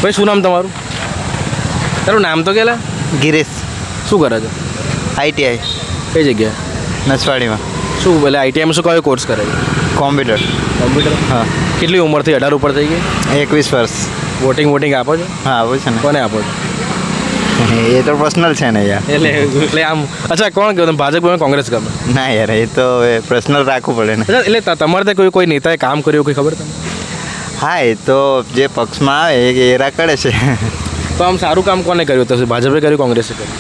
ભાઈ શું નામ તમારું? તારું નામ તો કેલા? ગિરીશ. શું કરે છે? આઈટીઆઈ કઈ જગ્યાએ? નસવાડીમાં. શું એટલે આઈટીઆઈમાં શું કયો કોર્સ કરે છે? કોમ્પ્યુટર. કોમ્પ્યુટર. હા. કેટલી ઉંમરથી 18 ઉપર થઈ ગઈ? 21 વર્ષ. વોટિંગ આપો છો? હા આવું છે ને. કોને આપો છો? એ તો પર્સનલ છે ને યાર. એટલે આમ અચ્છા કોણ કહ્યું તમે ભાજપ ગમે કોંગ્રેસ ગમે? ના યાર એ તો પર્સનલ રાખવું પડે ને. અચ્છા એટલે તમારે ત્યાં કોઈ નેતાએ કામ કર્યું કોઈ ખબર તમને? હા એ તો જે પક્ષમાં આવે એ એરા કરે છે. તો આમ સારું કામ કોને કર્યું તો ભાજપે કર્યું કોંગ્રેસે કર્યું?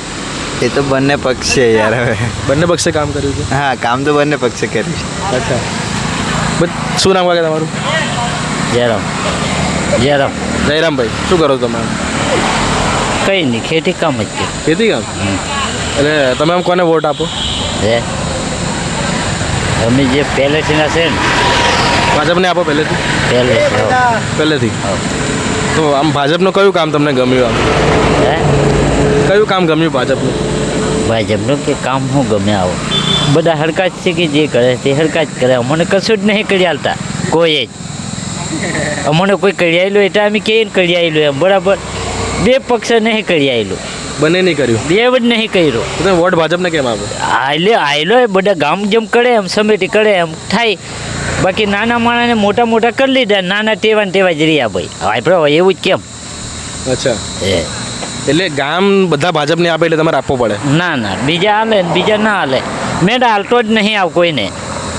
એ તો બંને પક્ષ છે યાર હવે. બંને પક્ષે કામ કર્યું છે? હા કામ તો બંને પક્ષે કર્યું છે. અચ્છા શું નામ વાગે તમારું? જયરામભાઈ શું કરો છો તમે? કંઈ નહીં, ખેતી કામ જ કે ખેતી કામ. એટલે તમે આમ કોને વોટ આપો? હે અમે જે પહેલેથીના છે ને ભાજપને આપો પહેલેથી? પહેલેથી. તો આમ ભાજપનું કયું કામ તમને ગમ્યું? હે કયું કામ ગમ્યું ભાજપનું? ભાજપનું કે કામ શું ગમે આવો બધા હરકા જ છે કે જે કરે તે હરકા જ કરે. અમને કશું જ નહીં કરી આલતા કોઈ જ. અમને કોઈ કરી આવેલું એટલે અમે કહીએ ને કરી આવેલું એમ બરાબર. બે પક્ષ નહીં કરી આવેલું. બંને નહીં કર્યું? બે જ નહીં કર્યું. તો તમે વોટ ભાજપને કેમ આપો? આવેલો એ બધા ગામ જેમ કરે એમ સમેટી કરે એમ થાય. બાકી નાના માણસને મોટા મોટા કરી લીધા, નાના ટેવા ને ટેવા જ રહ્યા ભાઈ. આપણે એવું જ કેમ? અચ્છા એ એટલે ગામ બધા ભાજપને આપે એટલે તમારે આપવો પડે? ના બીજા હાલે ને બીજા ના હાલે. મેં તો હાલતો જ નહીં આવ કોઈને.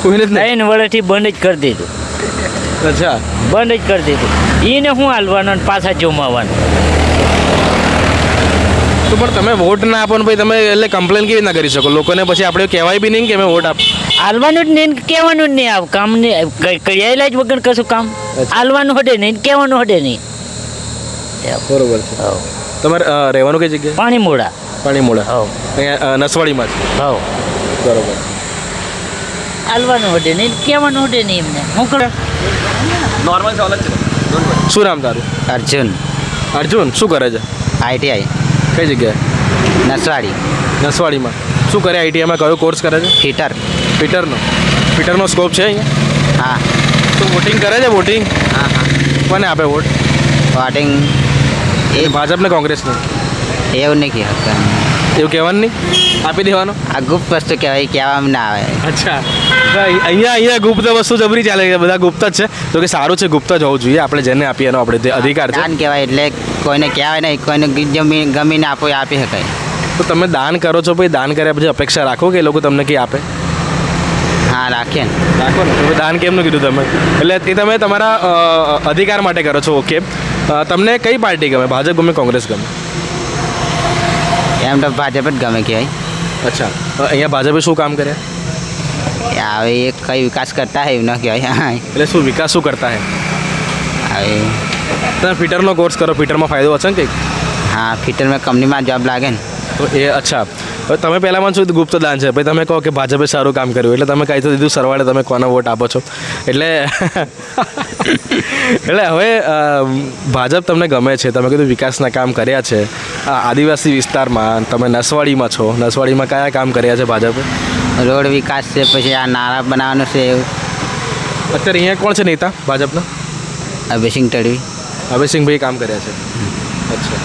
કોઈને જ નહીં? 3 વર્ષથી બંધ જ કરી દીધું. અચ્છા બંધ જ કરી દીધું. એને શું હાલવાનું ને પાછા જમાવાનું? તો પણ તમે વોટ ના આપો ને ભાઈ તમે એટલે કમ્પ્લેન કેવી રીતના કરી શકો લોકોને? પછી આપણે કહેવાય બી નહીં કે અમે વોટ આપ. હાલવાનું જ નહીં, કહેવાનું જ નહીં. આવ કામ નહીં કરિયાયેલા જ વગર કશું કામ. હાલવાનું હટે નહીં, કહેવાનું હટે નહીં. બરોબર છે. તમારે રહેવાનું કઈ જગ્યાએ? પાણી મોડા. અહીંયા નસવાડીમાં જ? બરોબર. હાલવાનું હટે નહીં, કહેવાનું હટે નહીં એમને. હું કરે નોર્મલ સવાલ જ છે. શું નામ તારું? અર્જુન શું કરે છે? આઈટીઆઈ કઈ જગ્યાએ? નસવાડી. નસવાડીમાં. શું કરે આઈટીઆઈમાં કયો કોર્સ કરે છે? ફિટરનો સ્કોપ છે અહીંયા? હા. તો વોટિંગ કરે છે? વોટિંગ હા કોને આપે વોટ? વોટિંગ એ ભાજપને કોંગ્રેસને? એવું નહીં કહેવાય. એવું કહેવાનું નહીં? આપી દેવાનો? આ ગુપ્ત વસ્તુ કહેવાય, કહેવામાં ના આવે. અચ્છા અહીંયા ગુપ્ત વસ્તુ જબરી ચાલે છે, બધા ગુપ્ત જ છે. તો કે સારું છે, ગુપ્ત જ હોવું જોઈએ. આપણે જેને આપીએ એનો આપણે અધિકાર છે. દાન કહેવાય એટલે કોઈને કહેવાય નહીં, કોઈને ગમીને આપો એ આપી શકાય. તો તમે દાન કરો છો ભાઈ, દાન કર્યા પછી અપેક્ષા રાખો કે એ લોકો તમને કંઈ આપે? હા રાખીએ ને. રાખો ને. તો દાન કેમનું કીધું તમે? એટલે એ તમે તમારા અધિકાર માટે કરો છો. ઓકે. તમને કઈ પાર્ટી ગમે? ભાજપ ગમે કોંગ્રેસ ગમે? એમ તો ભાજપ જ ગમે કહેવાય. અચ્છા અહીંયા ભાજપે શું કામ કર્યા? હવે એ કઈ વિકાસ કરતા હે એવું ન કહેવાય. એટલે શું વિકાસ શું કરતા હે? હવે તમે ફિટરનો કોર્સ કરો, ફિટરમાં ફાયદો હશે ને કંઈક? હા ફિટરમાં કંપનીમાં જોબ લાગે ને. તો એ અચ્છા હવે તમે પહેલાંમાં શું ગુપ્ત દાન છે ભાઈ, તમે કહો કે ભાજપે સારું કામ કર્યું એટલે તમે કહી તો દીધું સરવાળે તમે કોને વોટ આપો છો એટલે એટલે હવે ભાજપ તમને ગમે છે, તમે કીધું વિકાસના કામ કર્યા છે આ આદિવાસી વિસ્તારમાં. તમે નસવાડીમાં છો, નસવાડીમાં કયા કામ કર્યા છે ભાજપે? રોડ વિકાસ છે, પછી આ નાળા બનાવવાનું છે. અત્યારે અહીંયા કોણ છે નેતા ભાજપના? અભયસિંહ તડવી. અભયસિંહભાઈ કામ કર્યા છે. અચ્છા